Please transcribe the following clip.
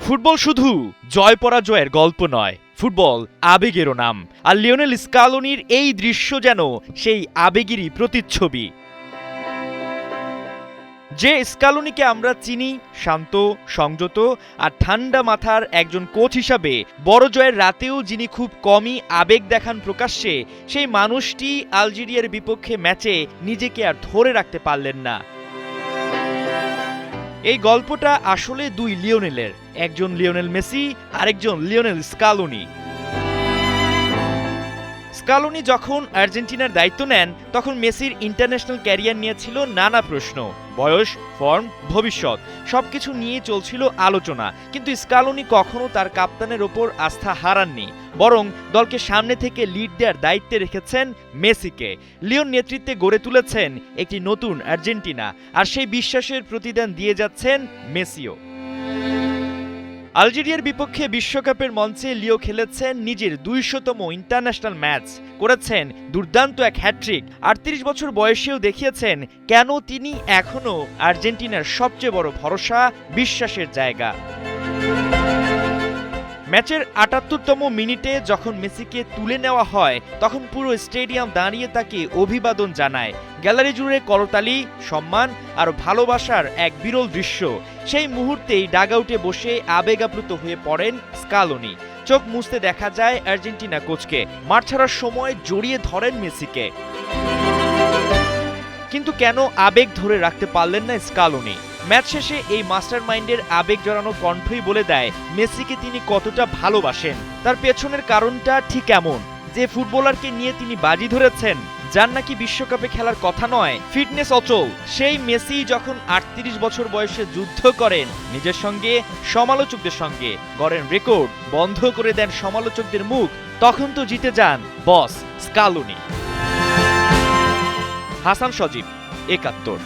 Football শুধু জয় পরাজয়ের গল্প নয়, ফুটবল আবেগেরও নাম। আর লিওনেল স্কালোনির এই দৃশ্য যেন সেই আবেগেরই প্রতিচ্ছবি। যে স্কালোনিকে আমরা চিনি শান্ত, সংযত আর ঠান্ডা মাথার একজন কোচ হিসাবে, বড় জয়ের রাতেও যিনি খুব কমই আবেগ দেখান প্রকাশ্যে, সেই মানুষটি আলজেরিয়ার বিপক্ষে ম্যাচে নিজেকে আর ধরে রাখতে পারলেন না। এই গল্পটা আসলে দুই লিওনেলের, একজন লিওনেল মেসি, আরেকজন লিওনেল স্কালোনি। স্কালোনি যখন আর্জেন্টিনার দায়িত্ব নেন, তখন মেসির ইন্টারন্যাশনাল ক্যারিয়ার নিয়ে ছিল নানা প্রশ্ন। বয়স, ফর্ম, ভবিষ্যৎ সবকিছু নিয়ে চলছিল আলোচনা, কিন্তু স্কালোনি কখনো তার কাপ্তানের ওপর আস্থা হারাননি, বরং দলকে সামনে থেকে লিড দেওয়ার দায়িত্বে রেখেছেন মেসিকে। লিওন নেতৃত্বে গড়ে তুলেছেন একটি নতুন আর্জেন্টিনা, আর সেই বিশ্বাসের প্রতিদান দিয়ে যাচ্ছেন মেসিও। আলজেরিয়ার বিপক্ষে বিশ্বকাপের মঞ্চে লিও খেলেছেন নিজের ২০০তম ইন্টারন্যাশনাল ম্যাচ, করেছেন দুর্দান্ত এক হ্যাট্রিক। ৩৮ বছর বয়সেও দেখিয়েছেন কেন তিনি এখনও আর্জেন্টিনার সবচেয়ে বড় ভরসা, বিশ্বাসের জায়গা। ম্যাচের ৭৮তম মিনিটে যখন মেসিকে তুলে নেওয়া হয়, তখন পুরো স্টেডিয়াম দাঁড়িয়ে তাকে অভিবাদন জানায়। গ্যালারি জুড়ে করতালি, সম্মান আর ভালোবাসার এক বিরল দৃশ্য। সেই মুহূর্তেই ডাগআউটে বসে আবেগাপ্লুত হয়ে পড়েন স্কালোনি। চোখ মুছতে দেখা যায় আর্জেন্টিনা কোচকে, মাঠ ছাড়ার সময় জড়িয়ে ধরেন মেসিকে। কিন্তু কেন আবেগ ধরে রাখতে পারলেন না স্কালোনি? ম্যাচ শেষে এই মাস্টার মাইন্ডের আবেগ জড়ানো কণ্ঠই বলে দেয় মেসিকে তিনি কতটা ভালোবাসেন। তার পেছনের কারণটা ঠিক এমন যে ফুটবলারকে নিয়ে তিনি বাজি ধরেছেন, যার নাকি বিশ্বকাপে খেলার কথা নয়, ফিটনেস অচল। সেই মেসি যখন ৩৮ বছর বয়সে যুদ্ধ করেন নিজের সঙ্গে, সমালোচকদের সঙ্গে, গড়েন রেকর্ড, বন্ধ করে দেন সমালোচকদের মুখ, তখন তো জিতে যান বস স্কালোনি। হাসান সজীব, ৭১।